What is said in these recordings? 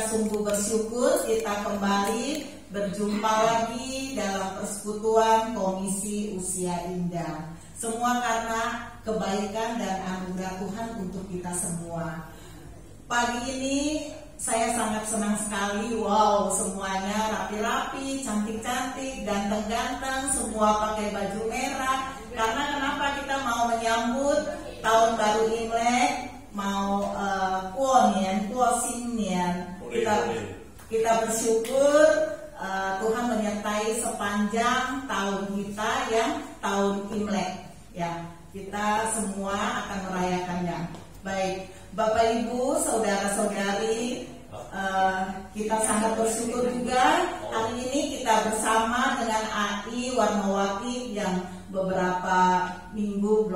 sungguh bersyukur kita kembali berjumpa lagi dalam persekutuan Komisi Usia Indah. Semua karena kebaikan dan anugerah Tuhan untuk kita semua. Pagi ini saya sangat senang sekali. Wow, semuanya rapi-rapi, cantik-cantik, ganteng-ganteng, semua pakai baju merah. Karena kenapa kita mau menyambut tahun baru Imlek, mau kita bersyukur Tuhan menyertai sepanjang tahun kita yang tahun Imlek. Ya, kita semua akan merayakannya. Baik, Bapak Ibu, saudara-saudari, kita sangat bersyukur juga hari ini kita bersama dengan AI Warnawati yang beberapa minggu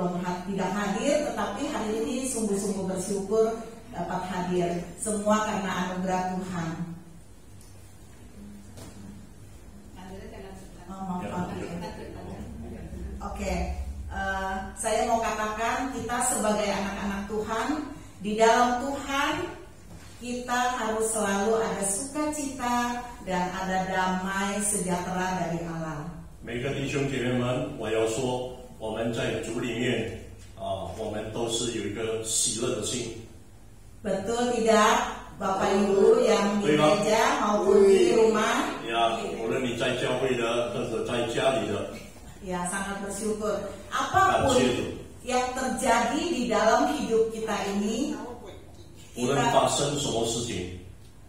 tidak hadir, tetapi hari ini sungguh-sungguh bersyukur dapat hadir. Semua karena anugerah Tuhan. Oke. Saya mau katakan kita sebagai anak-anak Tuhan, di dalam Tuhan kita harus selalu ada sukacita dan ada damai sejahtera dari Allah. 每个弟兄姐妹们，我要说，我们在主里面我们都是有一个喜乐的心。 Betul tidak, Bapak Ibu yang di gereja maupun di rumah? Ya, 无论你在教会的或者在家里的。 Ya, sangat bersyukur. Apapun yang terjadi di dalam hidup kita ini,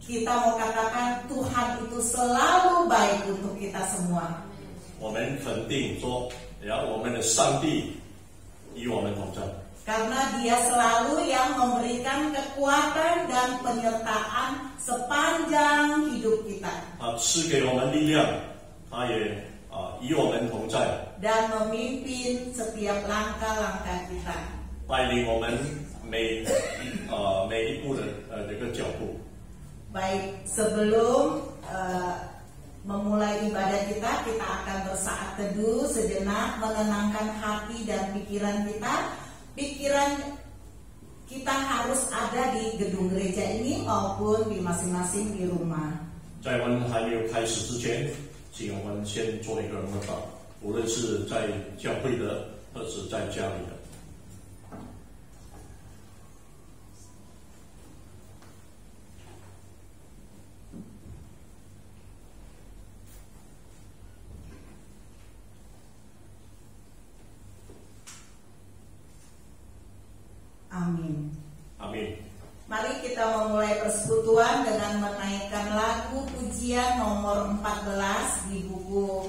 kita mau katakan Tuhan itu selalu baik untuk kita semua. 我们肯定说，我们的上帝与我们同在。 Karena Dia selalu yang memberikan kekuatan dan penyertaan sepanjang hidup kita. 赐给我们力量，他也与我们同在。 Dan memimpin setiap langkah-langkah kita. 带领我们每一步的这个脚步。 Baik, sebelum memulai ibadah kita akan bersaat teduh sejenak, menenangkan hati dan pikiran kita. Pikiran kita harus ada di gedung gereja ini maupun di masing-masing di rumah. 在我们还没有开始之前，请我们先做一个默祷，无论是在教会的，或是在家里的。 Amin. Amin. Mari kita memulai persekutuan dengan menaikkan lagu pujian nomor 14 di buku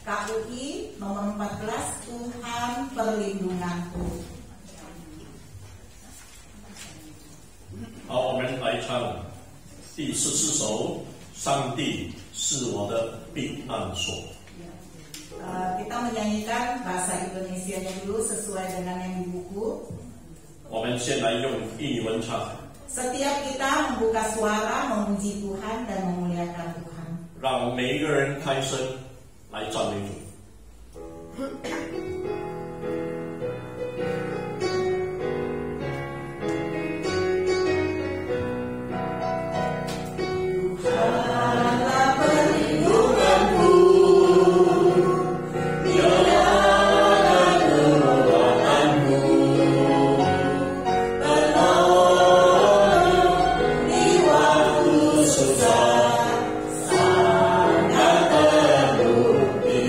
KUI nomor 14, Tuhan Perlindunganku. 好，我们来唱第14首，上帝是我的避难所。 Kita menyanyikan bahasa Indonesianya dulu sesuai dengan yang di buku. 我们先来用印文唱。 Setiap kita membuka suara memuji Tuhan dan memuliakan Tuhan. 让每一个人开声来赞美主。 Sangat terbukti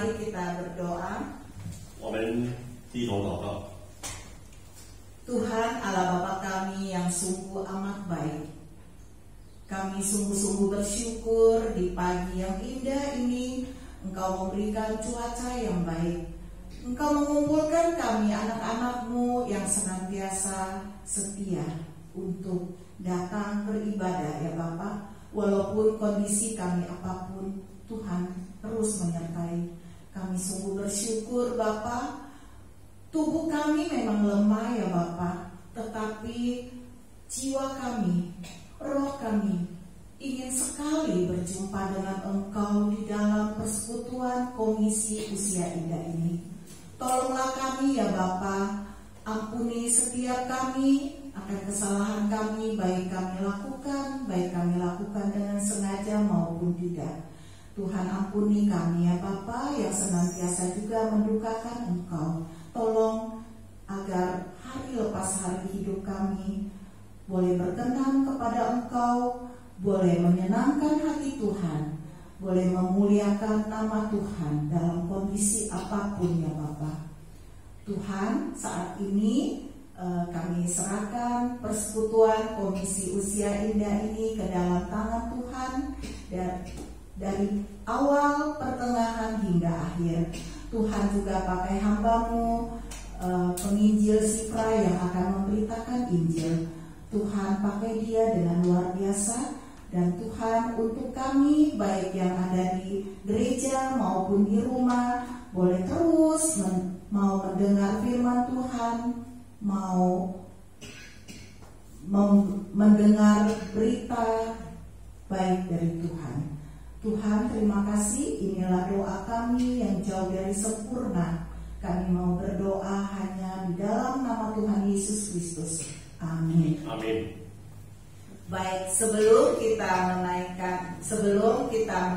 Mari kita berdoa. 我们低头祷告。 Tuhan Allah Bapa kami yang sungguh amat baik, kami sungguh-sungguh bersyukur di pagi yang indah ini Engkau memberikan cuaca yang baik. Engkau mengumpulkan kami anak-anak-Mu yang senantiasa setia untuk datang beribadah ya Bapa. Walaupun kondisi kami apapun, Tuhan terus menyertai. Kami sungguh bersyukur Bapa. Tubuh kami memang lemah ya Bapa, tetapi jiwa kami, roh kami ingin sekali berjumpa dengan Engkau di dalam persekutuan komisi usia indah ini. Tolonglah kami ya Bapa, ampuni setiap kami akan kesalahan kami, baik kami lakukan dengan sengaja maupun tidak. Tuhan ampuni kami ya Bapa yang senantiasa juga mendukakan Engkau. Tolong agar hari lepas hari hidup kami boleh berkenan kepada Engkau, boleh menyenangkan hati Tuhan, boleh memuliakan nama Tuhan dalam kondisi apapun ya Bapa. Tuhan, saat ini kami serahkan persekutuan komisi usia indah ini ke dalam tangan Tuhan, dan dari awal, pertengahan hingga akhir. Tuhan juga pakai hamba-Mu, penginjil Sifra yang akan memberitakan Injil. Tuhan pakai dia dengan luar biasa. Dan Tuhan untuk kami, baik yang ada di gereja maupun di rumah, boleh terus mau mendengar firman Tuhan, mau mendengar berita baik dari Tuhan. Tuhan, terima kasih. Inilah doa kami yang jauh dari sempurna. Kami mau berdoa hanya di dalam nama Tuhan Yesus Kristus. Amin. Amin. Baik, sebelum kita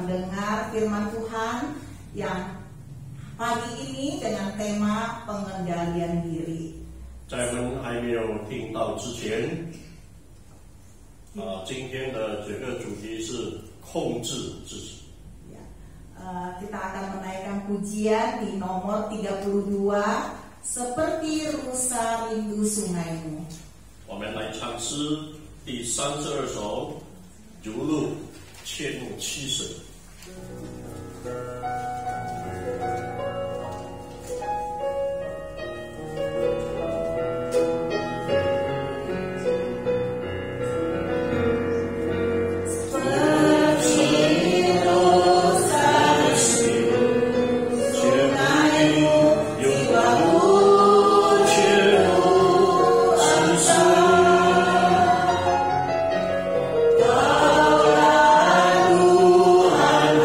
mendengar firman Tuhan yang pagi ini dengan tema pengendalian diri. 在我们还没有听到之前，今天的这个主题是控制自己。 Kita akan menaikkan pujian di nomor 32, seperti rusa rindu sungaimu. 我们来唱诗第32首，如鹿切慕溪水。 Tuhan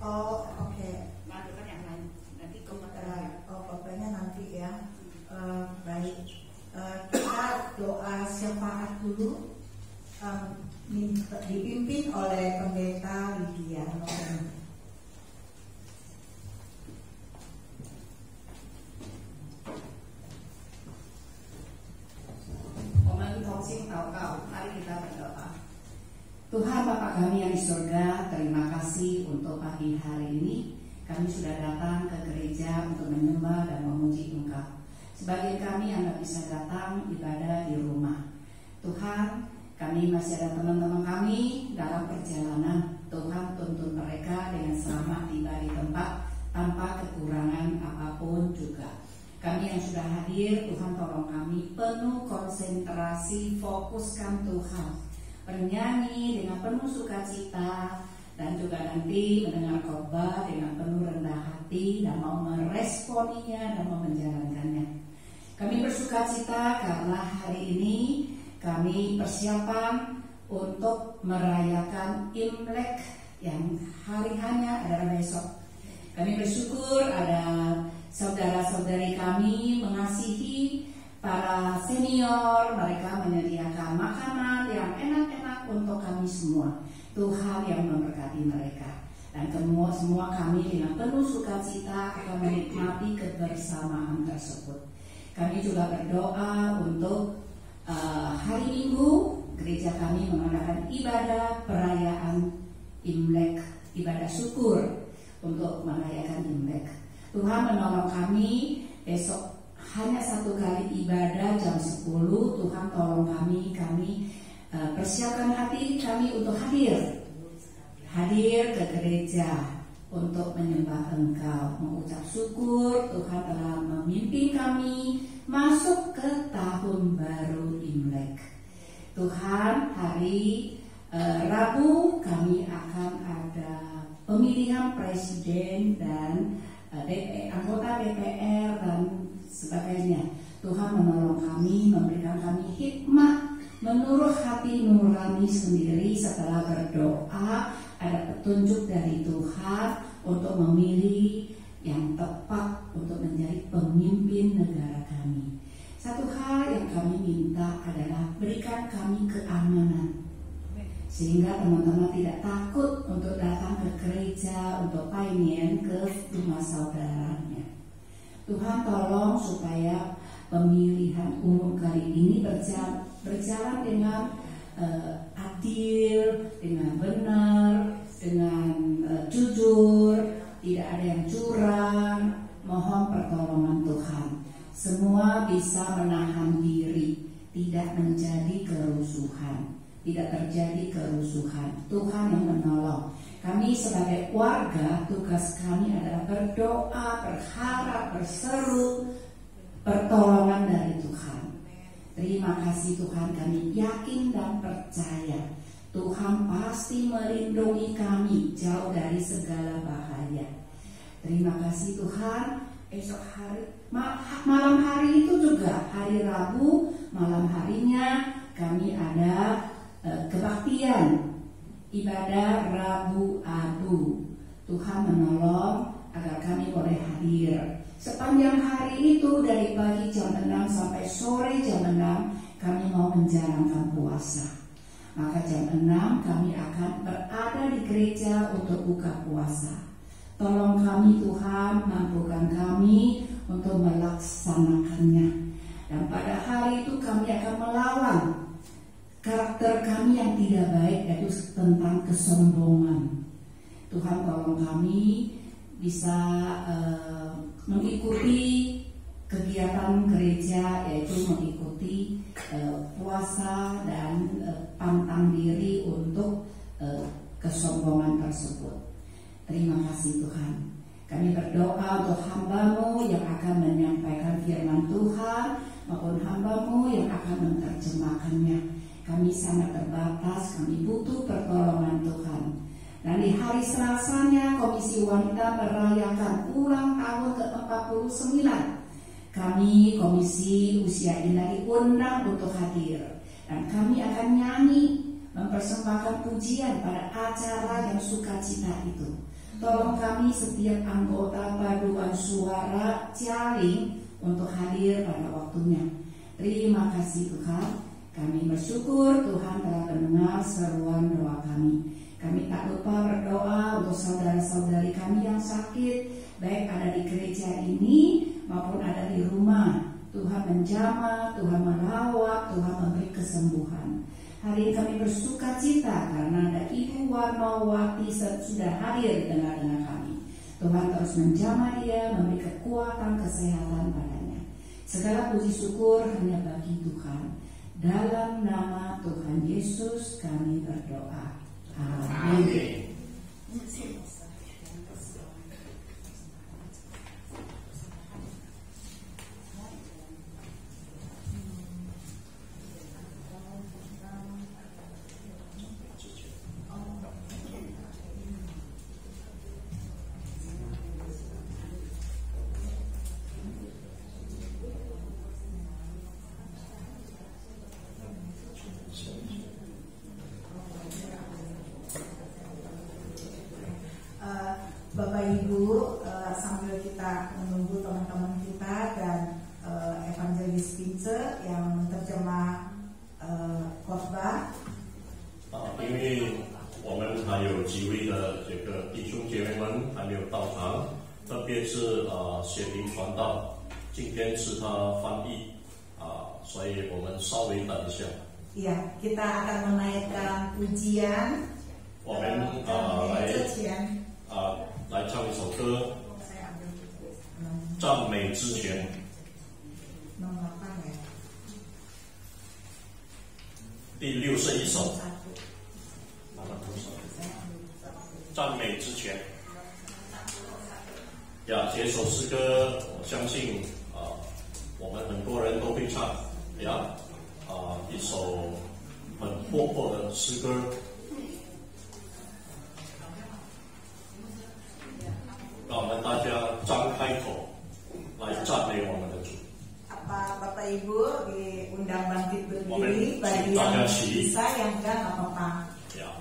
Oh, oke. Lanjutkan yang lain. Nanti Bapaknya nanti ya. Baik. Kita doa syafaat dulu. Dipimpin oleh Pendeta Lydia. Mari kita berdoa. Tuhan Bapa kami yang di surga, terima kasih untuk pagi hari ini. Kami sudah datang ke gereja untuk menyembah dan memuji Engkau. Sebagian kami yang tidak bisa datang ibadah di rumah. Tuhan, kami masih ada teman-teman kami dalam perjalanan. Tuhan tuntun mereka dengan selamat tiba di tempat tanpa kekurangan apapun juga. Kami yang sudah hadir, Tuhan tolong kami penuh konsentrasi, fokuskan Tuhan, bernyanyi dengan penuh sukacita, dan juga nanti mendengar khotbah dengan penuh rendah hati dan mau meresponinya dan mau menjalankannya. Kami bersukacita karena hari ini kami persiapan untuk merayakan Imlek yang hari hanya adalah besok. Kami bersyukur ada saudara-saudari kami mengasihi para senior, mereka menyediakan makanan yang enak-enak untuk kami semua. Tuhan yang memberkati mereka. Dan semua kami dengan penuh sukacita akan menikmati kebersamaan tersebut. Kami juga berdoa untuk hari Minggu, gereja kami mengadakan ibadah perayaan Imlek, ibadah syukur untuk merayakan Imlek. Tuhan menolong kami, besok hanya satu kali ibadah jam 10. Tuhan tolong kami persiapkan hati kami untuk hadir ke gereja untuk menyembah Engkau, mengucap syukur Tuhan telah memimpin kami masuk ke tahun baru Imlek. Tuhan, hari Rabu kami akan ada pemilihan presiden dan anggota DPR dan sebagainya. Tuhan menolong kami, memberikan kami hikmah menurut hati nurani sendiri. Setelah berdoa, ada petunjuk dari Tuhan untuk memilih yang tepat untuk menjadi pemimpin negara kami. Satu hal yang kami minta adalah berikan kami keamanan, sehingga teman-teman tidak takut untuk datang ke gereja untuk painen ke rumah saudaranya. Tuhan tolong supaya pemilihan umum kali ini berjalan dengan adil, dengan benar, dengan jujur, tidak ada yang curang. Mohon pertolongan Tuhan. Semua bisa menahan diri, tidak menjadi kerusuhan. Tidak terjadi kerusuhan. Tuhan yang menolong. Kami sebagai warga, tugas kami adalah berdoa, berharap, berseru pertolongan dari Tuhan. Terima kasih Tuhan, kami yakin dan percaya Tuhan pasti melindungi kami jauh dari segala bahaya. Terima kasih Tuhan. Esok hari, malam hari itu juga hari Rabu, malam harinya kami ada kebaktian ibadah Rabu Abu. Tuhan menolong agar kami boleh hadir. Sepanjang hari itu dari pagi jam 6 sampai sore jam 6 kami mau menjalankan puasa. Maka jam 6 kami akan berada di gereja untuk buka puasa. Tolong kami Tuhan, mampukan kami untuk melaksanakannya. Dan pada hari itu kami akan melawan karakter kami yang tidak baik, yaitu tentang kesombongan. Tuhan tolong kami bisa mengikuti kegiatan gereja, yaitu mengikuti puasa dan pantang diri untuk kesombongan tersebut. Terima kasih Tuhan. Kami berdoa untuk hamba-Mu yang akan menyampaikan firman Tuhan maupun hamba-Mu yang akan menerjemahkannya. Kami sangat terbatas, kami butuh pertolongan Tuhan. Dan di hari Selasanya Komisi Wanita merayakan ulang tahun ke-49. Kami Komisi Usia Indah diundang untuk hadir. Dan kami akan nyanyi mempersembahkan pujian pada acara yang sukacita itu. Tolong kami setiap anggota paduan suara Cialing untuk hadir pada waktunya. Terima kasih Tuhan. Kami bersyukur Tuhan telah mendengar seruan doa kami. Kami tak lupa berdoa untuk saudara-saudari kami yang sakit, baik ada di gereja ini maupun ada di rumah. Tuhan menjamah, Tuhan merawat, Tuhan memberi kesembuhan. Hari ini kami bersuka cita karena ada Ibu Warnawati sudah hadir di tengah-tengah kami. Tuhan terus menjamah dia, memberi kekuatan, kesehatan padanya. Segala puji syukur hanya bagi Tuhan. Dalam nama Tuhan Yesus kami berdoa. Amin. Bapak Ibu, sambil kita menunggu teman-teman kita dan Evangelis Pince yang menerjemah khotbah. 因为我们还有几位的这个弟兄姐妹们还没有到场，特别是雪梨传道，今天是他翻译所以我们稍微等一下。Ya, kita akan menaikkan pujian. 我们来唱一首歌，赞美之前。第61首，赞美之前。呀，这首诗歌我相信我们很多人都会唱呀，一首很活泼的诗歌。让我们大家张开口来赞美我们的主。Apa Bapak Ibu diundang bangkit berdiri bagi yang bisa, yang enggak apa-apa. Ya.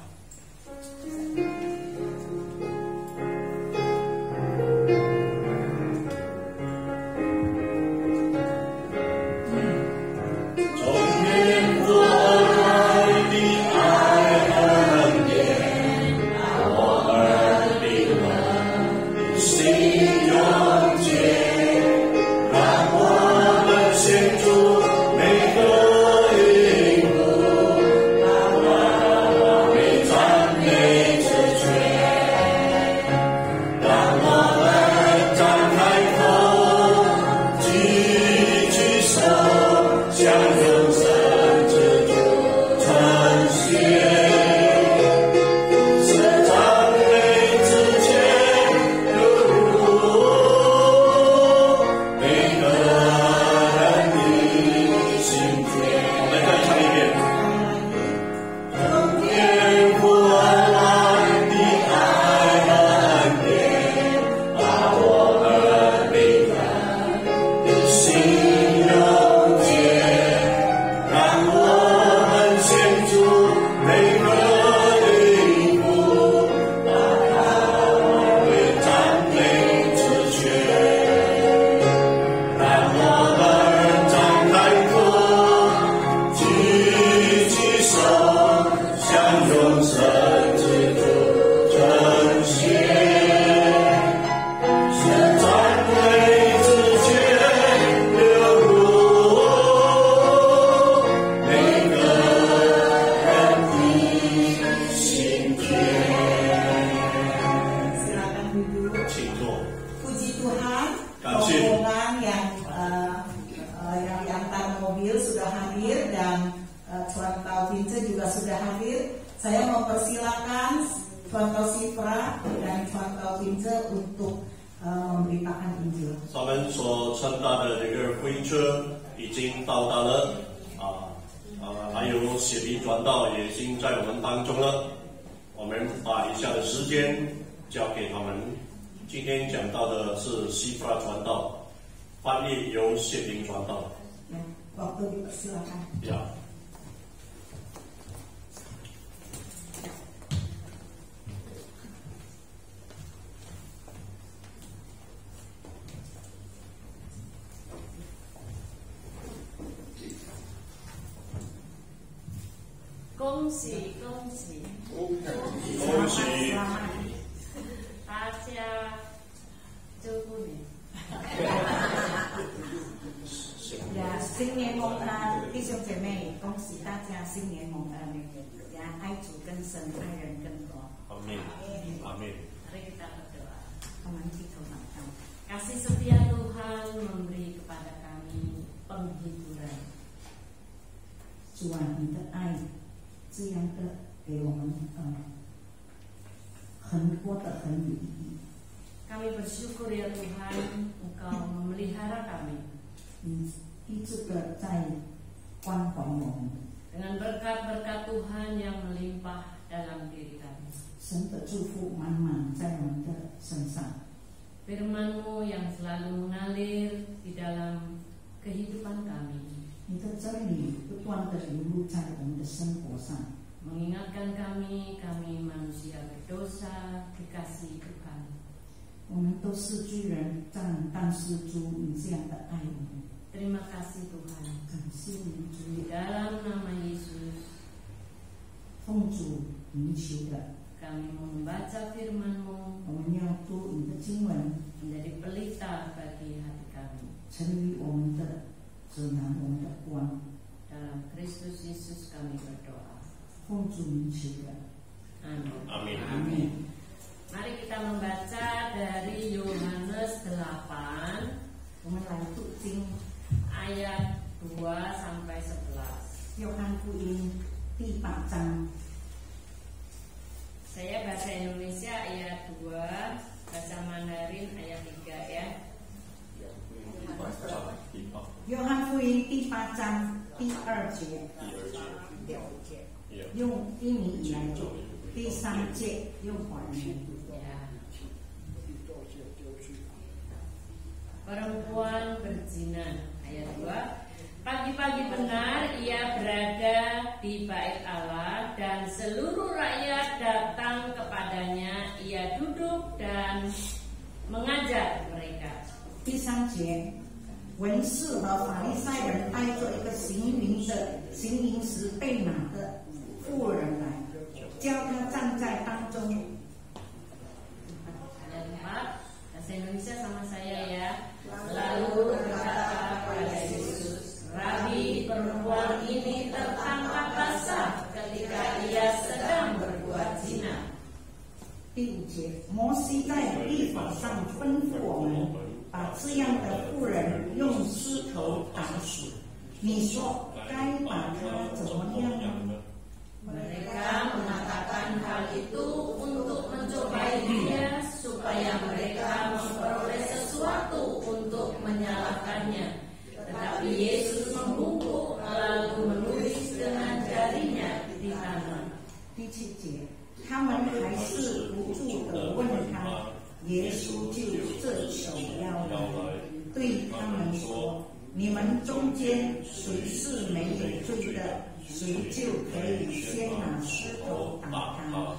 喜恭喜！恭喜！大家祝福你。呀，新年蒙恩，弟兄姐妹，恭喜大家新年蒙恩，呀，爱主更深，爱人更多。Amin. Amin. Mari kita berdoa. Amin kita makan. Kasih setia Tuhan memberi kepada kami penghiburan. 主啊，你的爱这样的给我们很多的很有意义。 Kami bersyukur ya Tuhan, Engkau memelihara kami 你一直的在关怀我们， dengan berkat-berkat Tuhan yang melimpah dalam diri kami. 神的祝福满满在我们的身上。 Firman-Mu yang selalu mengalir di dalam kehidupan kami, 你的真理不断的流露在我们的生活上， mengingatkan kami manusia berdosa, kekasih Tuhan. 我们都是罪人，但是主你这样的爱我们， Terima kasih Tuhan. 感谢你 Di 主， dalam nama Yesus, 奉主名求的， kami membaca firman-Mu 我们要读你的经文， menjadi pelita bagi hati kami. 成为我们的指南，我们的光。 Dalam Kristus Yesus kami berdoa. 奉主名求的， Amin. Amin. 阿门。 Mari kita membaca dari Yohanes 8我们来读经， ayat 2 sampai 11. 约翰福音第8章。 Saya bahasa Indonesia ayat 2, bahasa Mandarin ayat 3 ya. 约翰福音第8章第2节、6节，用英语来读，第3节用华语。 Ya. Perempuan berzina ayat 2. Pagi-pagi benar ia berada di bait Allah dan seluruh rakyat datang kepadanya. Ia duduk dan mengajar mereka. 第3节，文士和法利赛人带着一个行淫时被拿的妇人来，叫他站在当中。 Ayat 4, bahasa Indonesia sama saya ya. Lalu berkata kepada Yesus, Rabi, perempuan ini tertangkap basah ketika ia sedang berbuat zina. 第5节，摩西在律法上吩咐我们，把这样的妇人用石头打死。你说该把她怎么样呢？ Mereka mengatakan hal itu untuk mencobai dia supaya mereka memperoleh sesuatu untuk menyalahkannya. Tetapi Yesus membungkuk lalu menulis dengan jarinya di tanah. 第7节，他们还是不住地问他，耶稣就这手要来，对他们说：你们中间谁是没有罪的，谁就可以先拿石头打他。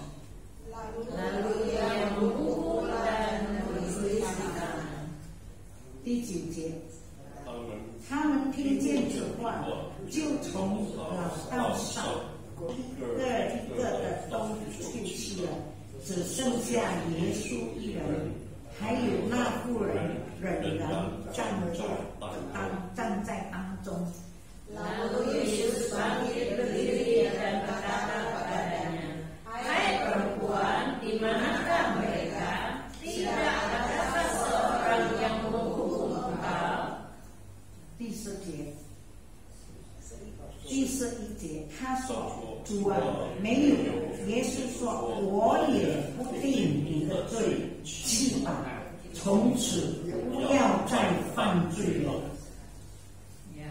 Lalu ia membungkuk dan menulis di tanah. 第9节，他们听见这话，就从老到少，一个一个的都去了，只剩下耶稣一人，还有那妇人仍然站在当中。 Lalu Yesus bangkit berdiri dan berkata kepadanya, Hai perempuan, di manakah mereka? Tidak adakah seorang yang menghukum engkau? 第10节，第11节，他说：“主啊，没有。”耶稣说：“我也不定你的罪，去吧，从此不要再犯罪了。” Ya,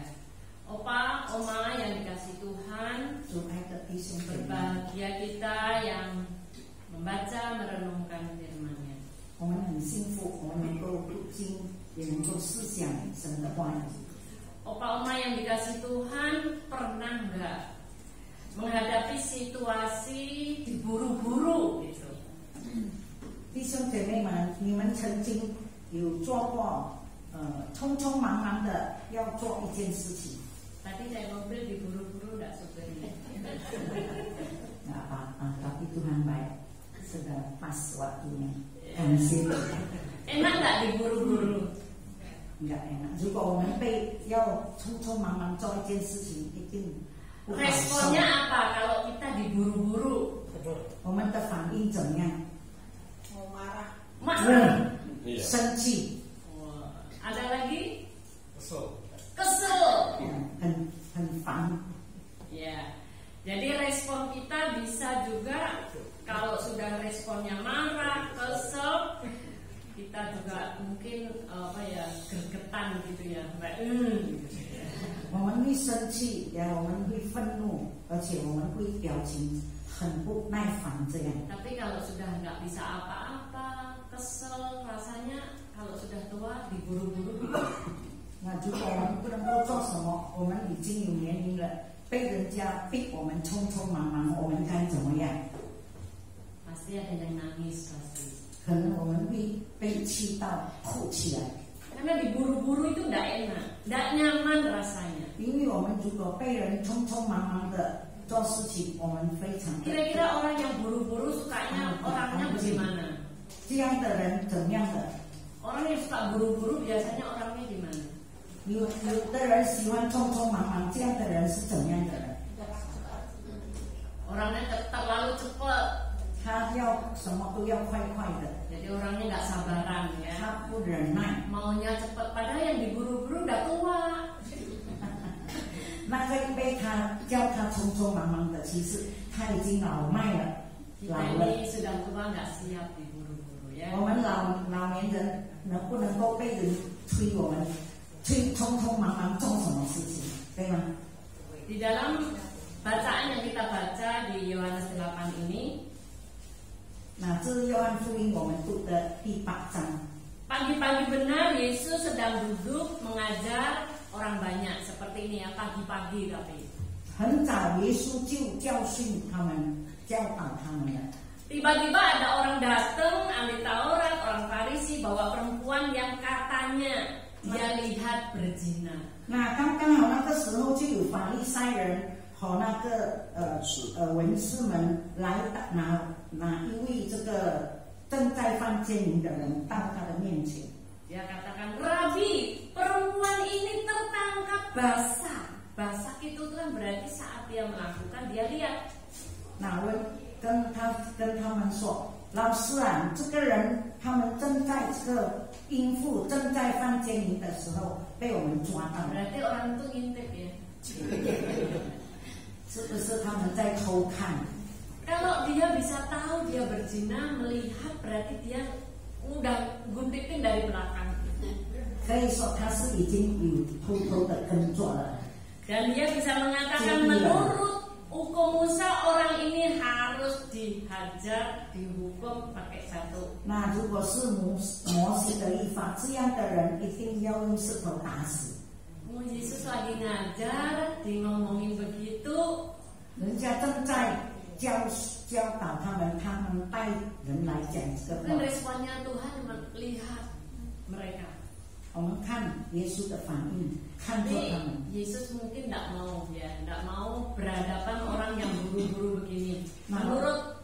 Opa, Oma yang dikasih Tuhan, 主爱的弟兄姊妹， berbahagia kita yang membaca merenungkan firman-Nya. 我们很幸福，我们能够读经，也能够思想神的话语。 Opa Oma yang dikasih Tuhan, pernah nggak menghadapi situasi diburu-buru gitu? 弟兄姐妹们，你们曾经有做过匆匆忙忙的要做一件事情， Tadi naik mobil diburu-buru enggak supirnya? Nggak apa-apa, tapi Tuhan baik. Sudah pas waktunya. Kasih. Enak nggak diburu-buru? Enggak enak. 如果我们被要匆匆忙忙做一件事情，一定不好受。 Responnya apa kalau kita diburu-buru? 我们的反应怎么样？ Mau marah. Marah. 生气， Wah, ada lagi? Kesel. Kesel. 很烦。 Ya. Jadi respon kita bisa juga kalau sudah responnya marah, kesel, kita juga mungkin gregetan gitu ya, Mbak. 我们会生气，然后我们会愤怒，而且我们会表情很不耐烦这样。 Tapi kalau sudah nggak bisa apa-apa, kesel rasanya kalau sudah tua diburu-buru. 那如果我们不能够做什么，我们已经有年龄了，被人家逼我们匆匆忙忙，我们该怎么样？ Pasti ada yang nangis pasti. 可能我们会被气到哭起来， Karena diburu-buru itu nggak enak, nggak nyaman rasanya. 因为我们如果被人匆匆忙忙的做事情，我们非常的 Kira-kira orang yang buru-buru sukanya orangnya bagaimana? 这样的人怎么样的？ Orang yang suka buru-buru biasanya orangnya gimana? 有的人喜欢匆匆忙忙，这样的人是怎么样的人？ Orangnya terlalu cepat, 他要什么都要快快的， jadi orangnya nggak sabaran ya. 他不忍耐。 Maunya cepat, padahal yang diburu-buru udah tua. 那个被他叫他匆匆忙忙的，其实他已经老迈了， Kita 老了。 ini sudah tua nggak siap diburu-buru ya. 我们老年人能不能够被人催我们催匆匆忙忙做什么事情，对吗？ Di dalam bacaan yang kita baca di Yohanes 8 ini, 那这是约翰福音我们读的第8章。 pagi-pagi benar Yesus sedang duduk mengajar orang banyak seperti ini ya, pagi-pagi tapi. 很早，耶稣就教训他们，教导他们了。 Tiba-tiba ada orang datang, ahli Taurat, orang Farisi, bawa perempuan yang katanya dia lihat berzina. 那刚好那个时候就有法利赛人和那个文士们来拿一位这个正在犯奸淫的人到他的面前。 Dia katakan, Rabi, perempuan ini tertangkap basah. Basah itu kan berarti saat dia melakukan dia lihat. 那跟他们说，老师啊，这个人他们正在这个淫妇正在犯奸淫的时候被我们抓到了， Berarti orang itu ngintip ya. 是不是他们在偷看？ Kalau dia bisa tahu dia berzina, melihat berarti dia udah guntikin dari belakang. 可以说他是已经有偷偷的跟做了。 Dan dia bisa mengatakan menurut hukum Musa orang ini harus dihajar, dihukum pakai satu. 那如果是摩西的律法，这样的人一定要用石头打死。 Yesus lagi ngajar, di ngomongin begitu, 人家正在教导他们带人来讲这个 kan 话。 responnya Tuhan melihat mereka. 我们看耶稣的反应，看着他 Tapi 们。 Yesus mungkin tidak mau ya, tidak mau berhadapan orang yang buru-buru begini. Menurut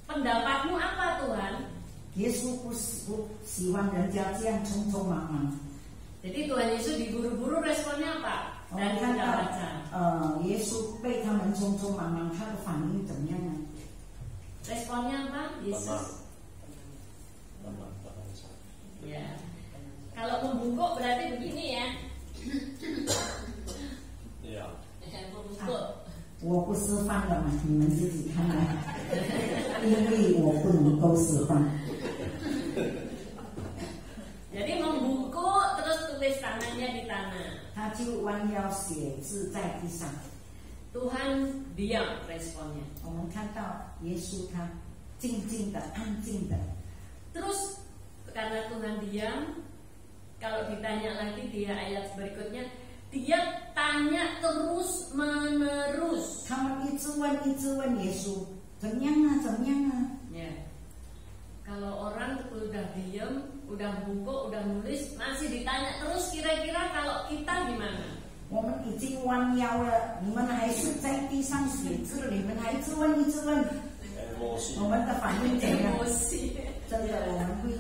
pendapatmu apa Tuhan? 耶稣不喜欢人家这样匆匆忙忙。 Jadi Tuhan Yesus diburu-buru responnya apa? 我 Dan 们看 kita 到 baca. 耶稣被他们匆匆忙忙，他的反应怎么样呢？ Responnya apa? Yesus. Ya. Kalau membungkuk berarti begini ya. Ya. Membungkuk. 我不示范了嘛，你们自己看来，因为我不能够示范。 Jadi membungkuk terus tulis tangannya di tanah. 他就弯腰写字在地上。 Tuhan diam responnya. 我们看到耶稣他静静的、安静的。 Terus karena Tuhan diam, kalau ditanya lagi di ayat berikutnya, dia tanya terus menerus. 他们一直问耶稣，怎么样啊？怎么样啊？ Ya. Kalau orang udah diam, udah bungkuk, udah nulis, masih ditanya terus kira-kira kalau kita gimana? 我们已经弯腰了，你们还是在地上写字，你们还一直问一直问，我们的反应怎样？真的我们会。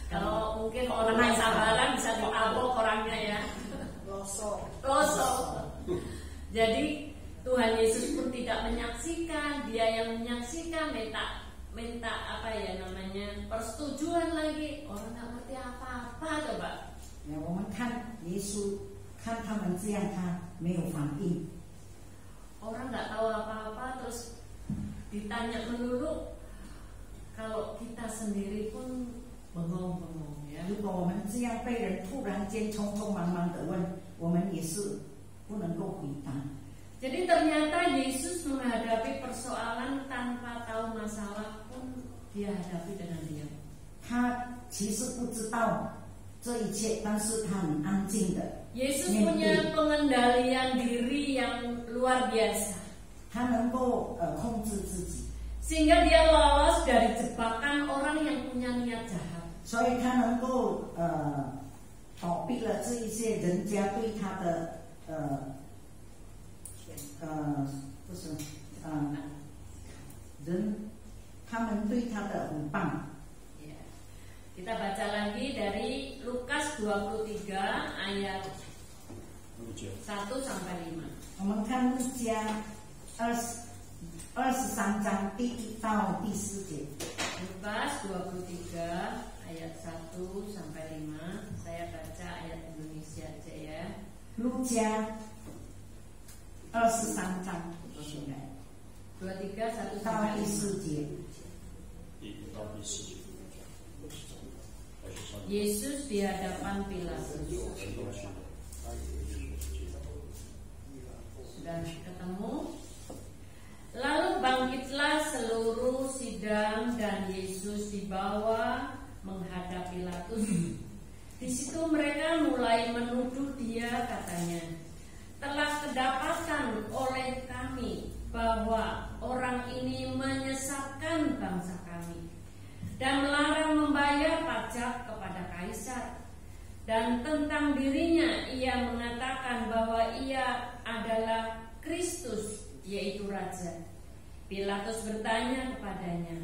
Kalau mungkin orang yang sabaran bisa ditabok orangnya ya. Losok. Jadi Tuhan Yesus pun tidak menyaksikan, Dia yang menyaksikan minta apa ya namanya persetujuan lagi. Orang nggak ngerti apa-apa coba. Ya, 我们看耶稣，看他们这样，他没有反应。 Orang nggak tahu apa-apa terus ditanya melulu. Kalau kita sendiri pun bengong-bengong ya. 如果我们这样被人突然间匆匆忙忙的问，我们也是不能够回答。 Jadi ternyata Yesus menghadapi persoalan tanpa tahu masalah pun Dia hadapi dengan diam. 他其实不知道这一切，但是他很安静的。 Yesus punya pengendalian diri yang luar biasa. 他能够控制自己， Sehingga dia lolos dari jebakan orang yang punya niat jahat. 所以他能够躲避了这一些人家对他的不是人，他们对他的诽谤。 Ya. Kita baca lagi dari Lukas 23 ayat 1 sampai 5. 我们看路加23章第1到第4节。 Lukas 23 ayat 1 sampai 5. Saya baca ayat Indonesia aja ya. 路加23章23 1到 sampai 第 5. 4节。 Yesus di hadapan Pilatus. Sudah ketemu? Lalu bangkitlah seluruh sidang dan Yesus dibawa menghadap Pilatus. Di situ mereka mulai menuduh Dia, katanya, telah kedapatan oleh kami bahwa orang ini menyesatkan bangsa kami dan melarang membayar pajak kepada Kaisar. Dan tentang dirinya ia mengatakan bahwa ia adalah Kristus, yaitu Raja. Pilatus bertanya kepadanya,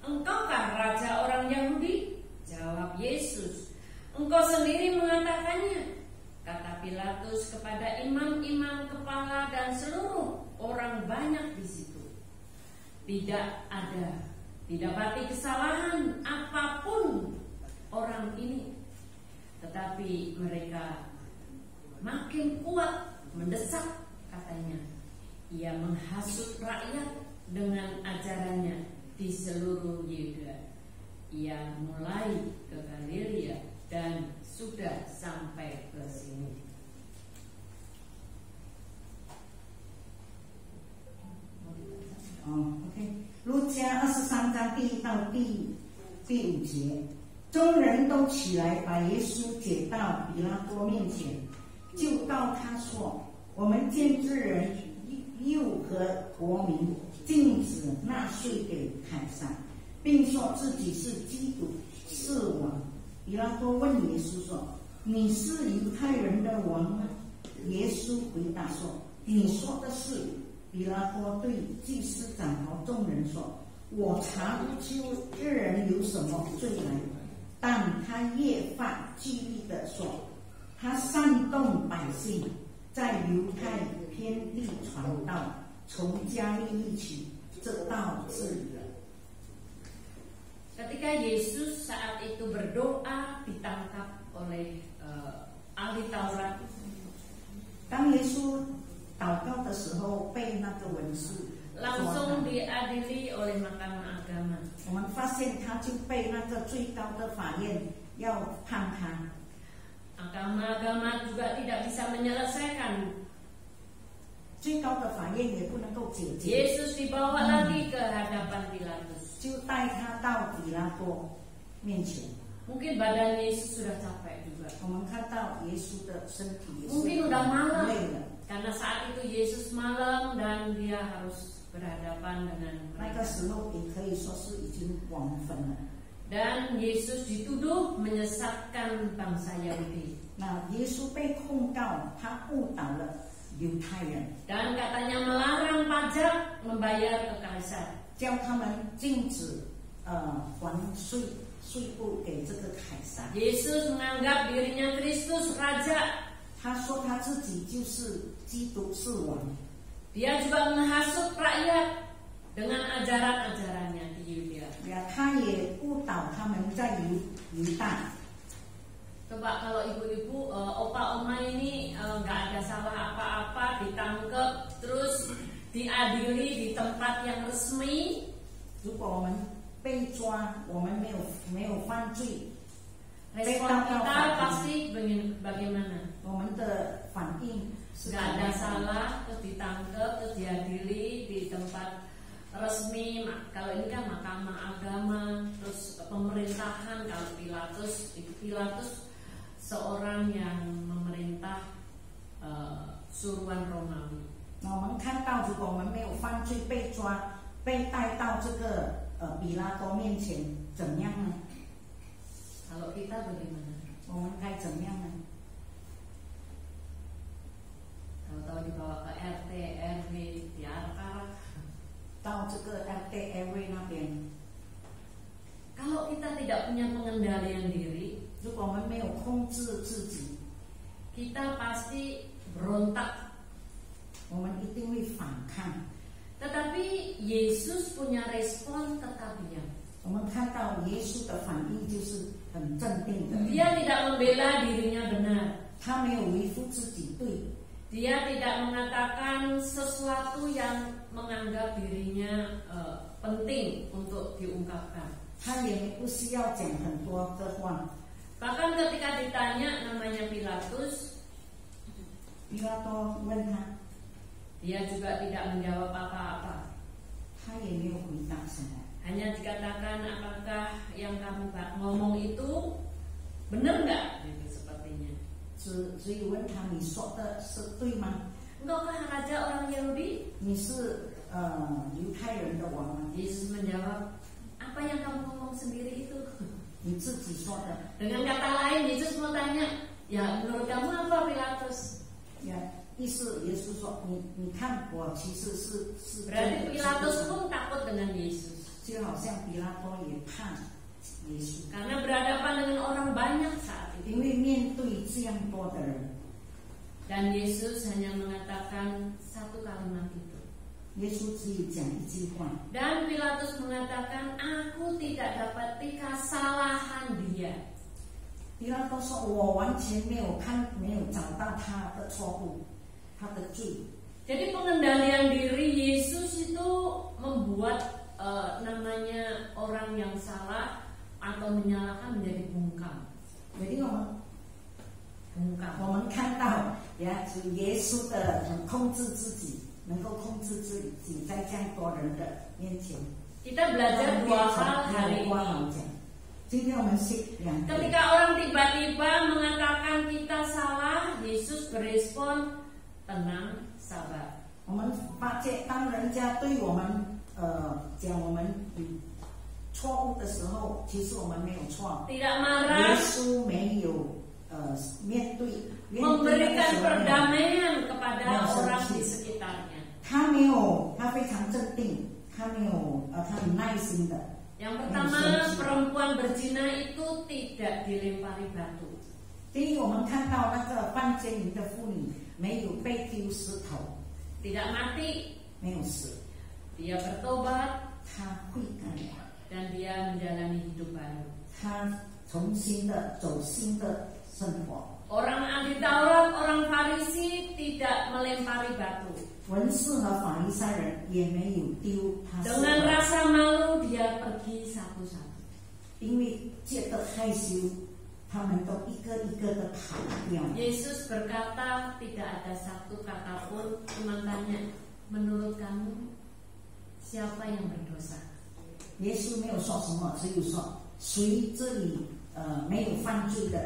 "Engkaukah Raja orang Yahudi?" Jawab Yesus, "Engkau sendiri mengatakannya." Kata Pilatus kepada imam-imam kepala dan seluruh orang banyak di situ, "Tidak didapati kesalahan apapun orang ini." Tetapi mereka makin kuat mendesak, katanya. Ia menghasut rakyat dengan ajarannya di seluruh Yehuda. Ia mulai ke Galilea dan sudah sampai ke sini. OK， 路加23章第1到第5节，众人都起来把耶稣解到比拉多面前，就告他说：“我们见这人又和国民禁止纳税给凯撒，并说自己是基督，是王。”比拉多问耶稣说：“你是犹太人的王吗？”耶稣回答说：“你说的是。”比拉多对祭司长和众人说：“我查不出这人有什么罪来。”但他越发激烈地说：“他煽动百姓，在犹太遍地传道，从加利利起，这道治人。” Ketika Yesus saat itu berdoa ditangkap oleh ahli Taurat. 当耶稣祷告的时候，被那个文士 langsung diadili oleh Mahkamah Agama. 我们发现他就被那个最高的法院要判他。 Mahkamah Agama juga tidak bisa menyelesaikan. 最高的法院也不能够解决。 Yesus dibawa lagi ke hadapan Pilatus. 就带他到比拉多面前。 Mungkin badan Yesus sudah capek juga. 我们看到耶稣的身体也是 Mungkin udah malam. 累了。 Karena saat itu Yesus malam dan dia harus berhadapan dengan 那个 mereka. 时候也可以说是已经黄昏了。 Dan Yesus dituduh menyesatkan bangsa Yahudi. 那耶稣被控告，他误导了犹太人， dan katanya melarang pajak membayar ke kaisar. 叫他们禁止还税务给这个凯撒。 Yesus menganggap dirinya Kristus Raja. 他说他自己就是基督是王， Dia juga menghasut rakyat dengan ajaran-ajarannya di Yudea. 呀，他也误导他们在犹大。 Coba kalau ibu-ibu, opa oma ini nggak ada salah apa-apa, ditangkap, terus diadili di tempat yang resmi. 如果我们被抓，我们没有犯罪， Respon kita pasti bagaimana? 我们的反应是 Nggak ada salah, terus ditangkap, terus diadili di tempat resmi. Kalau ini kan mahkamah agama, terus pemerintahan. Kalau Pilatus seorang yang memerintah suruhan Romawi. 那我们看到，如果我们没有犯罪被抓，被带到这个比拉多面前，怎样呢？ Kalau kita bagaimana? 我们该怎样呢？ Tahu-tahu dibawa ke RT, RW, diarak-arak. 到这个 RT/RW 那边， Kalau kita tidak punya pengendalian diri, 如果我们没有控制自己， kita pasti berontak. 我们一定会反抗。 Tetapi Yesus punya respon tetap diam. 我们看到耶稣的反应就是很镇定的， Dia tidak membela dirinya benar. 他没有维护自己对， Dia tidak mengatakan sesuatu yang menganggap dirinya penting untuk diungkapkan. 他也不需要讲很多的话。 Bahkan ketika ditanya namanya Pilatus, 比拉多问他， dia juga tidak menjawab apa-apa. 他也没有回答什么， Hanya dikatakan apakah yang kamu ngomong itu benar nggak? Gitu, sepertinya. 只有问他你说的是对吗？ Engkaukah raja orang Yahudi? 你是犹太人的王吗？ Yesus menjawab, apa yang kamu ngomong sendiri itu? 你自己说的。 Dengan kata lain, Yesus mau tanya, ya menurut kamu apa Pilatus? 呀，意思耶稣说你看我其实是 Berarti Pilatus pun takut dengan Yesus. 就好像比拉多也怕耶稣， Karena berhadapan dengan orang banyak saat itu. 因为面对这样多的人， Dan Yesus hanya mengatakan satu kalimat itu. 耶稣只有讲一句话。 Dan Pilatus mengatakan, aku tidak dapat kesalahan dia. 比拉多说：“我完全没有找到他的错误，他的罪。” Jadi pengendalian diri Yesus itu membuat namanya orang yang salah atau menyalahkan menjadi bungkam. jadi我们看到呀，主耶稣的控制自己，能够控制自己在这样多人的面前。 Kita belajar dua hal hari ini. 今天我们是两个。 Ketika orang tiba-tiba mengatakan kita salah, Yesus berespon, tenang, sabar. 我们发现，当人家对我们讲我们有错误的时候，其实我们没有错。 Tidak 耶 marah, 稣没有面对 memberikan 那个时候 perdamaian kepada orang di sekitarnya. 他没有，他非常镇定，他没有他很耐心的。 Yang pertama, perempuan berzina itu tidak dilempari batu. 第一，我们看到那个犯奸淫的妇女没有被丢石头， Tidak mati, 没有死， dia bertobat 她悔改， dan dia menjalani hidup baru. 她重新的走新的生活。 Orang ahli Taurat, orang Farisi tidak melempari batu. 文士和法利赛人也没有丢他石 Dengan 头， rasa malu dia pergi satu-satu. 因为觉得害羞，他们都一个一个的跑掉。 Yesus berkata tidak ada satu kata pun, cuma tanya, menurut kamu siapa yang berdosa? 耶稣没有说什么，只有说谁这里没有犯罪的。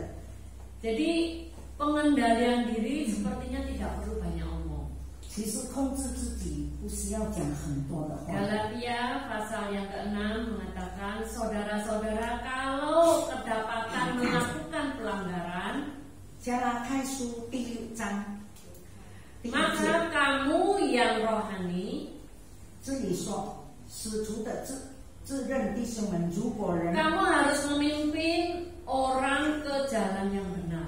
Jadi pengendalian diri sepertinya tidak perlu banyak omong. 其实控制自己不需要讲很多的话。 Galatia pasal yang ke-6 mengatakan, saudara-saudara, kalau kedapatan melakukan pelanggaran, 加拉太书第6章第1节， Maka kamu yang rohani, 这里说使徒的自认弟兄们，如果人 kamu harus memimpin orang ke jalan yang benar.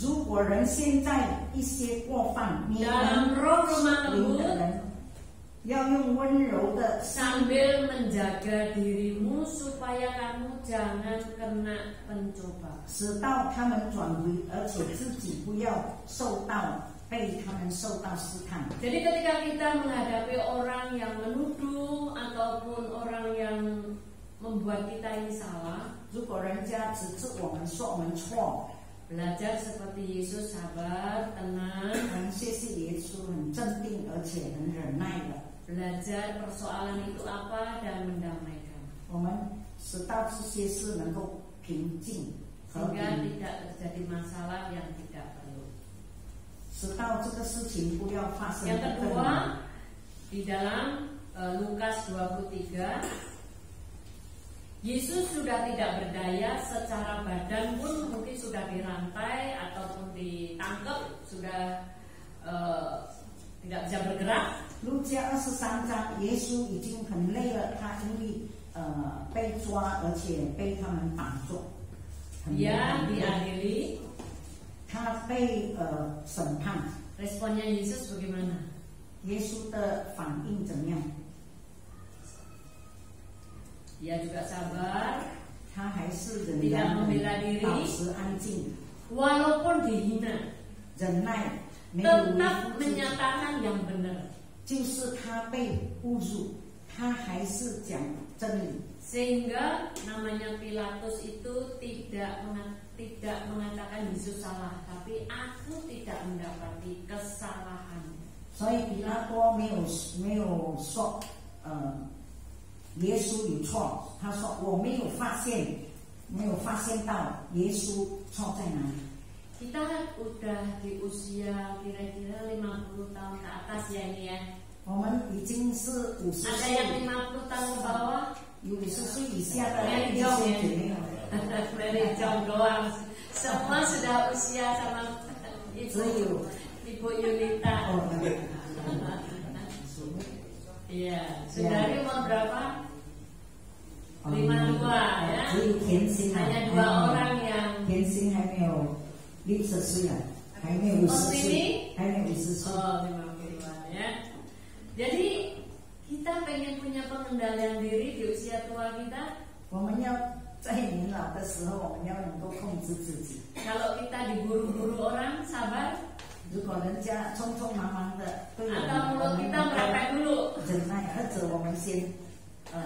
如果人现在一些过犯，你 Dalam 们 roh lemah 灵 lembut, 的人要用温柔的心 sambil menjaga dirimu supaya kamu jangan kena pencoba. 使到他们转回，而且自己不要被他们受到试探。 Jadi ketika kita menghadapi orang yang menuduh ataupun orang yang membuat kita ini salah, 如果人家指责我们说我们错， belajar seperti Yesus sabar, tenang, 我们谢谢耶稣很镇定，而且很忍耐的。 belajar persoalan itu apa dan mendamaikan. 我们使到这些事能够平静和 Sehingga 平， tidak terjadi masalah yang tidak perlu. 使到这个事情不要发生 Yang 得更 kedua, di dalam Lukas 23, Yesus sudah tidak berdaya secara badan pun mungkin sudah dirantai ataupun ditangkap, sudah tidak bisa bergerak. 路加23章，耶稣已经很累了，他因为被抓，而且被他们绑住，很累 Dia 很累 diadili. 他被审判。 Responnya Yesus bagaimana? 耶稣的反应怎么样？ Dia juga sabar, 他还是忍 tidak 耐 membela 的， diri, 保持安静， walaupun dihina, 忍耐，没有为 tetap 父自己。 menyatakan yang benar. 就是他被侮辱，他还是讲真理。 Sehingga namanya Pilatus itu tidak mengatakan Yesus salah, tapi aku tidak mendapati kesalahan. 所以比拉多没有说耶稣有错，他说我没有发现到耶稣错在哪里。 Kita udah di usia kira-kira 50 tahun ke atas ya ini ya. 我们已经是50 Ada 岁， yang 50 tahun ke bawah? 有50岁以下的 Mary 弟 Jong 兄 ya. 姐妹， Mary Jong doang. Semua sudah usia sama Ibu Yunita. Oh, Iya, saudari umur berapa? 52 ya. 只有甜心啊， Hanya 2 orang yang 甜心还没有60岁啊，还没有50 Oh, 岁 ini?，还没有50岁。 oh 50-an ya. Jadi kita pengen punya pengendalian diri di usia tua kita. 我们要在年老的时候，我们要能够控制自己。 Kalau kita diburu-buru orang, sabar. 如果人家匆匆忙忙的对我 Atau 们，我 mulut 们 kita merepet dulu. 忍耐，或者我们先，我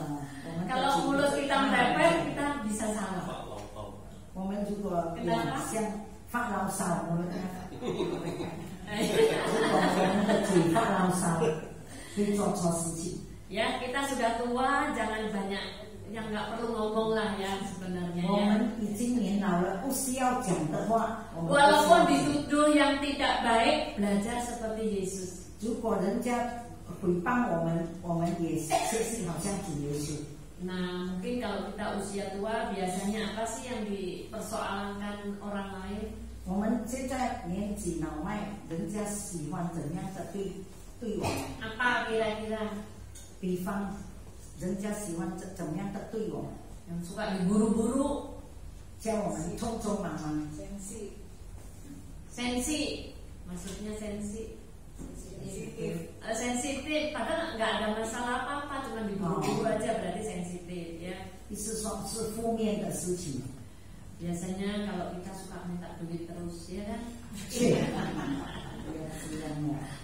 们 Kalau mulut kita merepet, kita bisa salah. 发牢骚。我们如果像发牢骚，我们如果我们的嘴发牢骚，会做错事情。 Ya, kita sudah tua, jangan banyak yang nggak perlu ngomong lah ya sebenarnya 我 ya. 们已经年老了，不需要讲的话，我们不需 Walaupun 要讲。 dituduh yang tidak baik, belajar seperti Yesus. 如果人家诽谤我们，我们也学习好像主耶稣。 Nah, mungkin kalau kita usia tua, biasanya apa sih yang dipersoalkan orang lain? 我们现在年纪老迈，人家喜欢怎样的对我们？ Apa kira-kira 比方，人家喜欢怎么样的对我们？ yang suka diburu-buru, 叫我们匆匆忙忙。 sensi, maksudnya sensi, sensitif, padahal nggak ada masalah apa-apa, cuma diburu-buru aja berarti sensitif ya. 意思说是负面的事情。 Biasanya kalau kita suka minta duit terus ya kan, 是，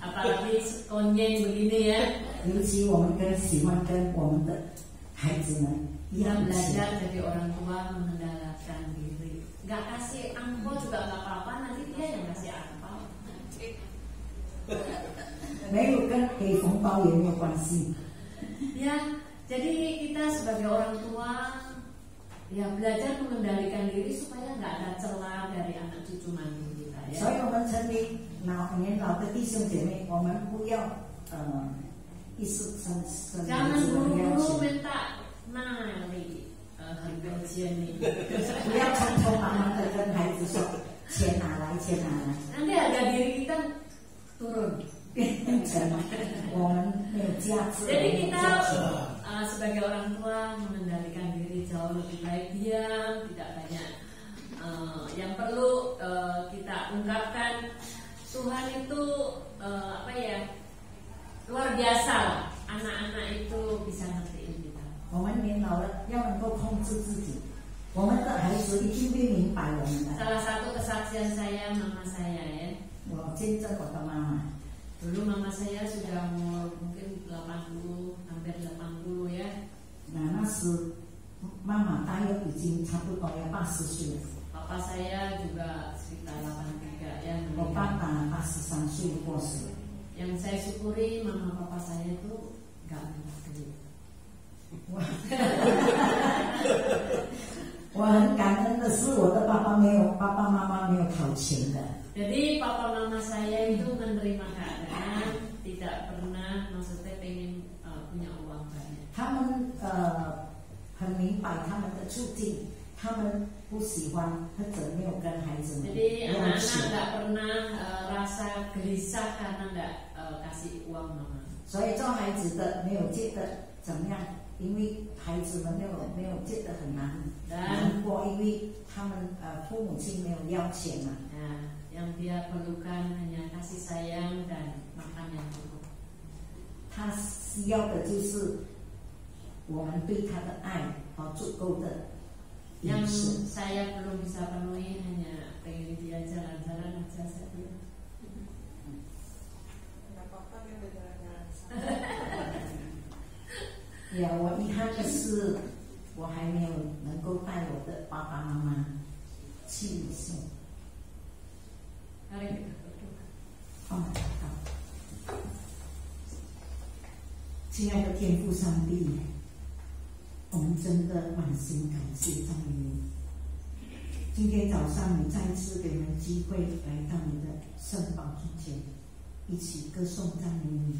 apalagi konyeng begini ya. 尤其我们喜欢跟我们的孩子们一 Kita 样的 belajar jadi orang tua mengendalikan diri. Nggak kasih angpau juga nggak apa-apa, nanti dia yang kasih angpau. 没有跟给红包也没有关系。 Ya, jadi kita sebagai orang tua ya belajar mengendalikan diri supaya nggak ada celah dari anak cucu mantu kita ya. 所以我们成为年老的弟兄姐妹，我们不要一时生 Jangan 自我的要 buru-buru 求， minta nali gajian nih. 不要匆匆忙忙的跟孩子说，钱拿来，钱拿来。 nanti harga diri kita turun. 变成我们没有价值。 Jadi kita sebagai orang tua mengendalikan diri jauh lebih baik, diam, tidak banyak yang perlu kita ungkapkan. Tuhan itu apa ya, luar biasa lah. Anak-anak itu bisa ngertiin kita. 我们年老了要能够控制自己，我们的孩子一定会明白我们的。 Salah satu kesaksian saya, mama saya ya. 我见证我的妈妈， Dulu mama saya sudah umur mungkin 80, hampir 80 ya. 那时妈妈大约已经差不多要80岁了。 Papa saya juga sekitar 83 ya. 我爸爸83岁过世。 Yang saya syukuri mama papa saya itu gak minta duit. 我很感恩的是，我的爸爸妈妈没有讨钱的。 Jadi papa mama saya itu menerima keadaan, tidak pernah maksudnya pengen punya uang banyak. 他们很明白他们的处境，他们不喜欢或者没有跟孩子们 Jadi 要 anak-anak 钱， nggak pernah rasa gelisah karena nggak kasih uang mama. 所以做孩子的没有觉得怎么样，因为孩子们没有觉得很难过，因为他们父母亲没有要钱嘛。 Nah, yang dia perlukan hanya kasih sayang dan makan yang cukup. 他需要的就是我们对他的爱和足够的饮 Yang 食。 saya belum bisa penuhi hanya pengen dia jalan-jalan aja saja. 呀，我遗憾的是，我还没有能够带我的爸爸妈妈去旅行。 Mari kita berdoa. 放祷告，亲爱的天父上帝，我们真的满心感谢赞美你。今天早上你再次给我们机会来到你的圣宝座前，一起歌颂赞美你，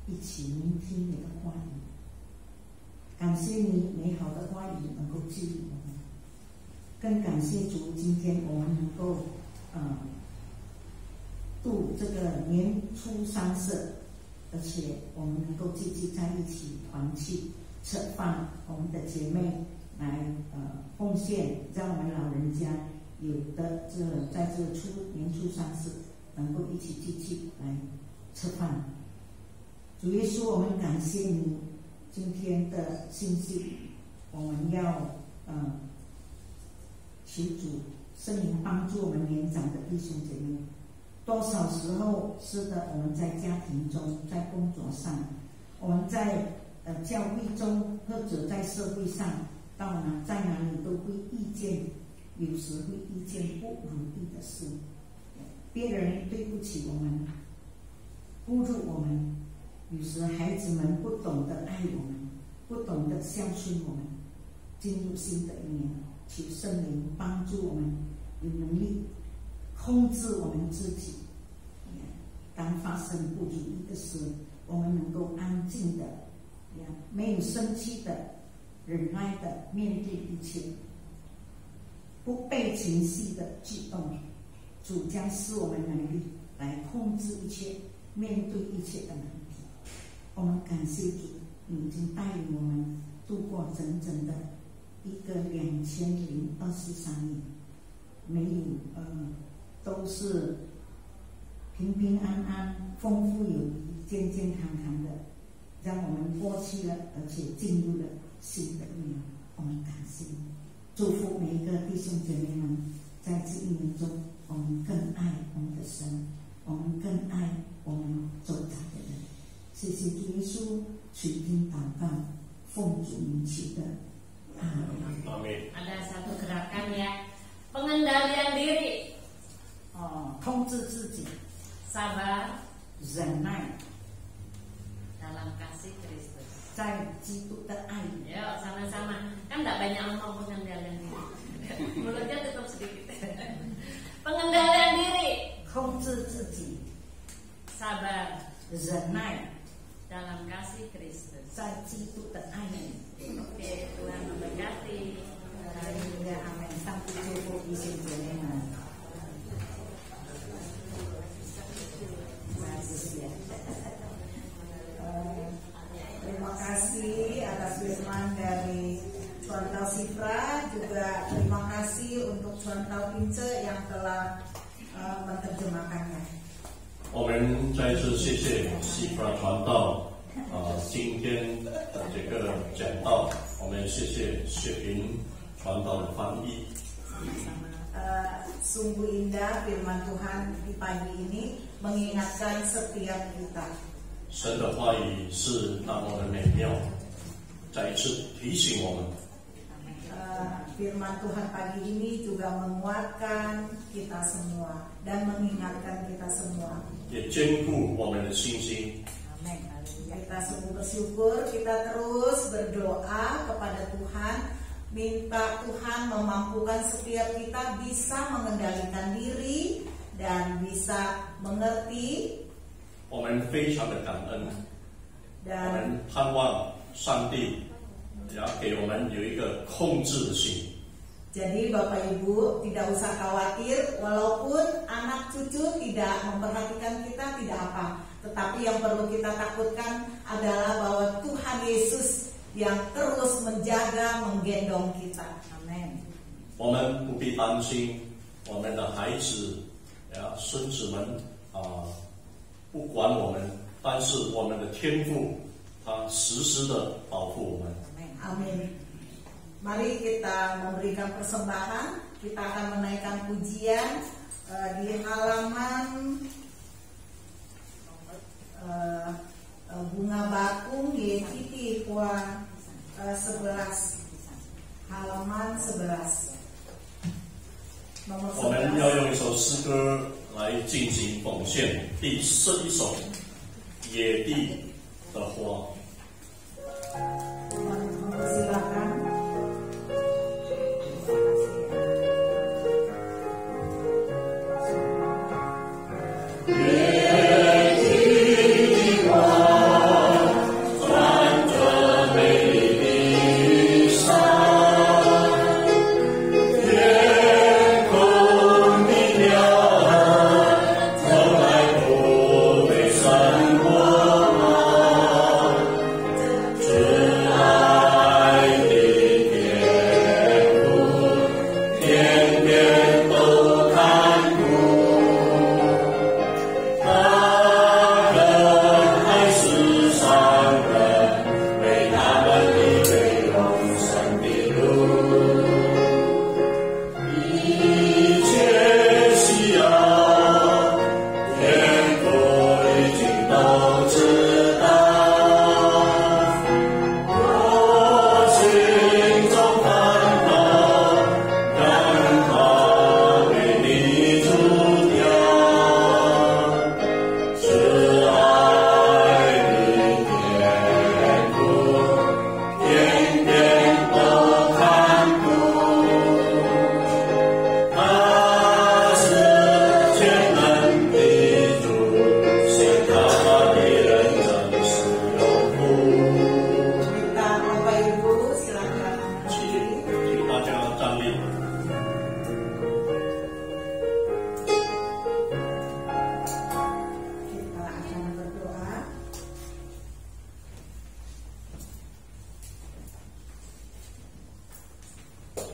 一起聆听你的话语。感谢你美好的话语能够治愈我们，更感谢主，今天我们能够度这个年初30，而且我们能够聚集在一起团聚吃饭，我们的姐妹来奉献，让我们老人家有的在这年初30能够一起聚集来吃饭。主耶稣，我们感谢你今天的信息，我们要求主圣灵帮助我们年长的弟兄姐妹。多少时候是的，我们在家庭中，在工作上，我们在教会中或者在社会上，在哪里都会遇见，有时会遇见不如意的事，别人对不起我们，侮辱我们，有时孩子们不懂得爱我们，不懂得孝顺我们。进入新的一年，求圣灵帮助我们有能力控制我们自己，当发生不如意的事，我们能够安静的，没有生气的，忍耐的面对一切，不被情绪的激动。主将使我们能力来控制一切，面对一切的难题。我们感谢主，你已经带领我们度过整整的一个2023年，没有都是平平安安、丰富有余、健健康康的，让我们过去了，而且进入了新的一年。我们感谢你，祝福每一个弟兄姐妹们，在这一年中，我们更爱我们的神，我们更爱我们周遭的人。谢谢主耶稣垂听祷告，奉主名求的，阿门。Ada satu gerakan ya, pengendalian diri. 控制自己， Sabar 忍耐， dalam kasih Kristus. 在基督的爱里。 Yuk sama-sama. Kan tidak banyak ngomong pengendalian diri. Mulutnya tutup sedikit. Pengendalian diri. 控制自己， Sabar 忍耐， dalam kasih Kristus. 在基督的爱里。 Oke, Tuhan memberkati. 哈利路亚，阿门。上帝祝福弟兄姐妹们。kasih untuk Tuan Tau Pince yang telah menerjemahkannya. 我们再一次谢谢西弗拉传道今天的这个讲道，我们谢谢谢平传道的翻译。 Sungguh indah firman Tuhan di pagi ini mengingatkan setiap kita. 神的话语是那么的美妙，再一次提醒我们。 Firman Tuhan pagi ini juga menguatkan kita semua dan mengingatkan kita semua. 也坚固我们的信心。 Kita sungguh bersyukur, kita terus berdoa kepada Tuhan, minta Tuhan memampukan setiap kita bisa mengendalikan diri dan bisa mengerti. 我们非常的感恩，我 Dan 们盼望上帝也给我们有一个控制的心。 jadi Bapak Ibu tidak usah khawatir, walaupun anak cucu tidak memperhatikan kita tidak apa. Tetapi yang perlu kita takutkan adalah bahwa Tuhan Yesus yang terus menjaga, menggendong kita. Amin. 我们不必担心我们的孩子孙子们不管我们，但是我们的天父他时时的保护我们。 Amin. Mari kita memberikan persembahan. Kita akan menaikkan pujian di halaman Bunga Bakung Yetiti Hua 11, halaman 11. Nomor 我们 11. 要用一首诗歌来进行奉献，第11首《野地的花》。 Silakan.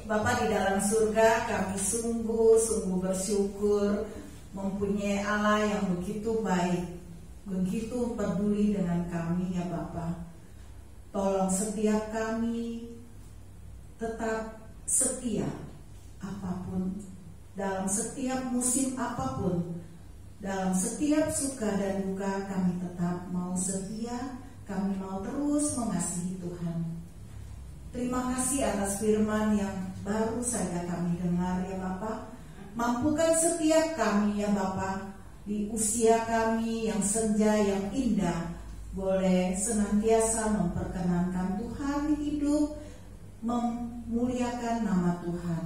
Bapa di dalam surga, kami sungguh bersyukur mempunyai Allah yang begitu baik, begitu peduli dengan kami ya Bapa. Tolong setiap kami tetap setia apapun, dalam setiap musim apapun, dalam setiap suka dan duka kami tetap mau setia, kami mau terus mengasihi Tuhan. Terima kasih atas firman yang baru saja kami dengar ya Bapak. Mampukan setiap kami ya Bapak, di usia kami yang senja yang indah, boleh senantiasa memperkenankan Tuhan hidup, memuliakan nama Tuhan.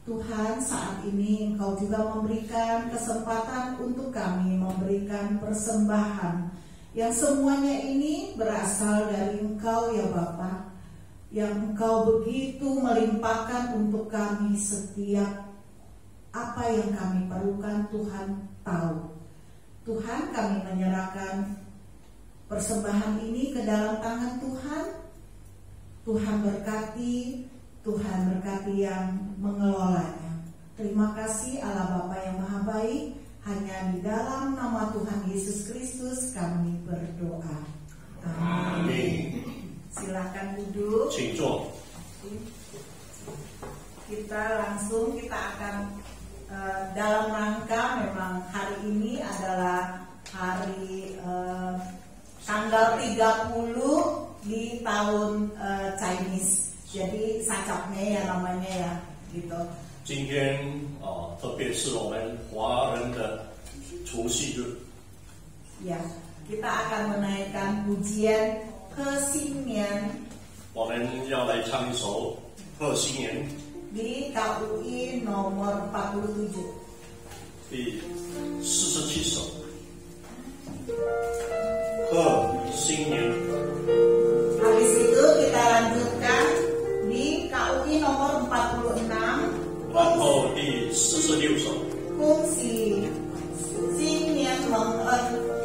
Tuhan, saat ini Engkau juga memberikan kesempatan untuk kami memberikan persembahan yang semuanya ini berasal dari Engkau ya Bapak, yang Engkau begitu melimpahkan untuk kami setiap apa yang kami perlukan. Tuhan tahu. Tuhan, kami menyerahkan persembahan ini ke dalam tangan Tuhan. Tuhan berkati, Tuhan berkati yang mengelolanya. Terima kasih Allah Bapa yang Maha Baik. Hanya di dalam nama Tuhan Yesus Kristus kami berdoa. Amin. Silakan duduk. Kita akan dalam rangka memang hari ini adalah hari tanggal 30 di tahun Chinese. Jadi sacapnya ya namanya ya gitu. 今天特别是我们华人的除夕日。Ya, kita akan menaikkan pujian 贺新年。我们要来唱一首贺新年。di KUI nomor 47. 第47首。贺新年。Habis itu kita lanjutkan di KUI nomor 46. 然后第46首。恭喜新年蒙恩。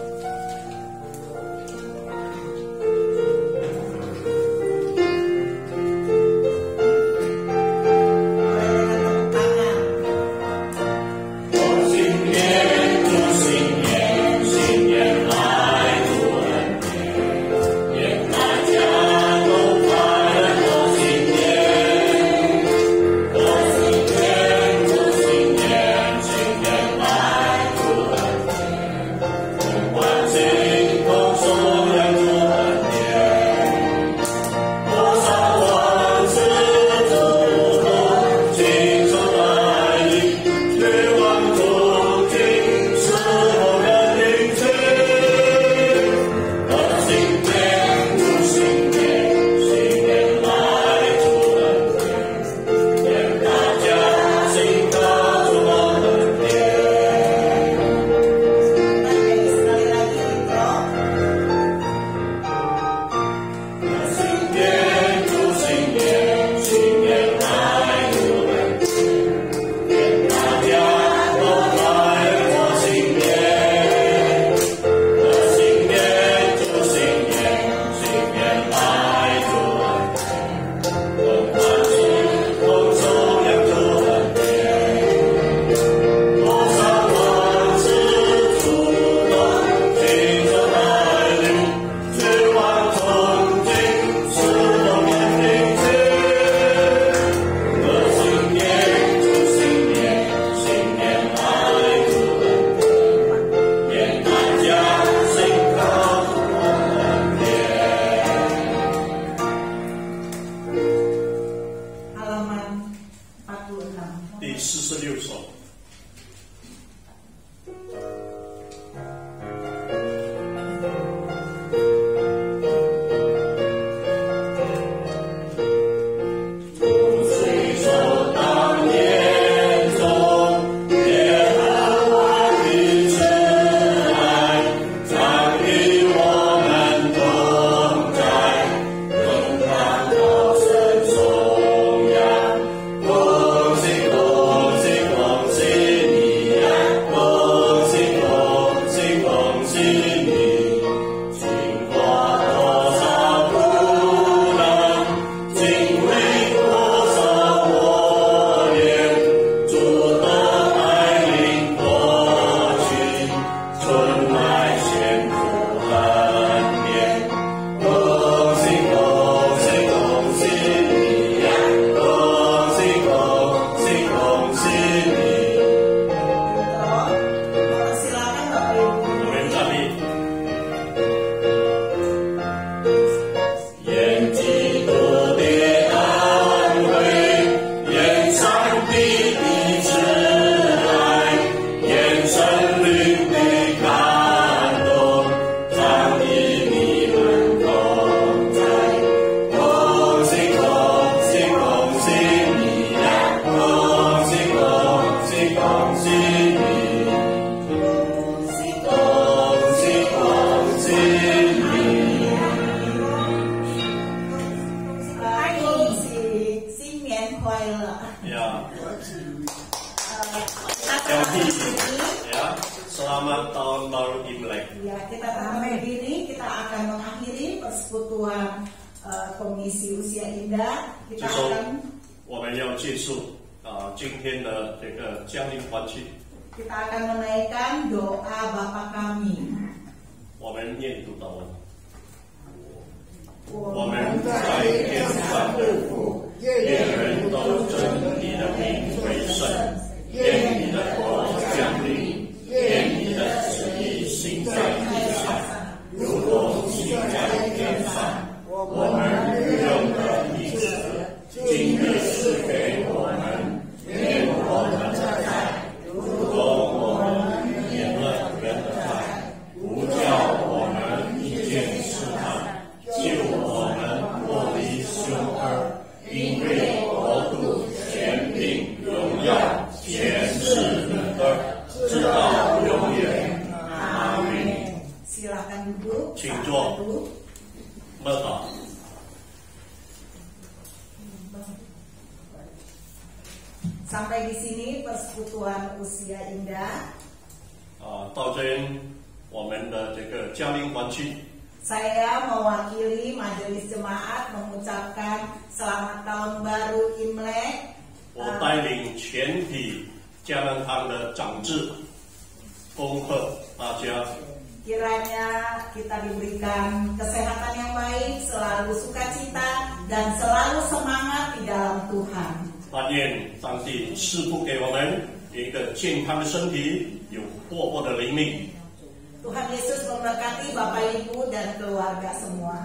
Selamat tahun baru Imlek. Ya, kita begini, kita akan mengakhiri persekutuan Komisi Usia Indah. Kita akan 我们要结束今天的这个降临团契。 Kita akan menaikkan doa Bapa kami. 我们念读祷文。我们在天上的父，愿人都称你的名为圣，愿你的国降临，愿你的旨意行在地上，如同行在天上。我们日用的饮食，今日赐给我们，免我们的债，如同我们免了人的债，不叫我们遇见试探，救我们脱离凶恶，因为国度、权柄、荣耀，全是你的，直到永远。阿门。 Silakan duduk. 请坐。默祷。 Sampai di sini persekutuan usia indah. 到这边我们的这个降临团契。 Saya mewakili Majelis Jemaat mengucapkan Selamat Tahun Baru Imlek. 我带领全体迦南堂的长志恭贺大家。 Kiranya kita diberikan kesehatan yang baik, selalu sukacita, dan selalu semangat di dalam Tuhan. 但愿上帝赐福给我们一个健康的身体，有活泼的灵命。 Tuhan Yesus memberkati Bapak Ibu dan keluarga semua.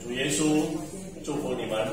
主耶稣祝福你们。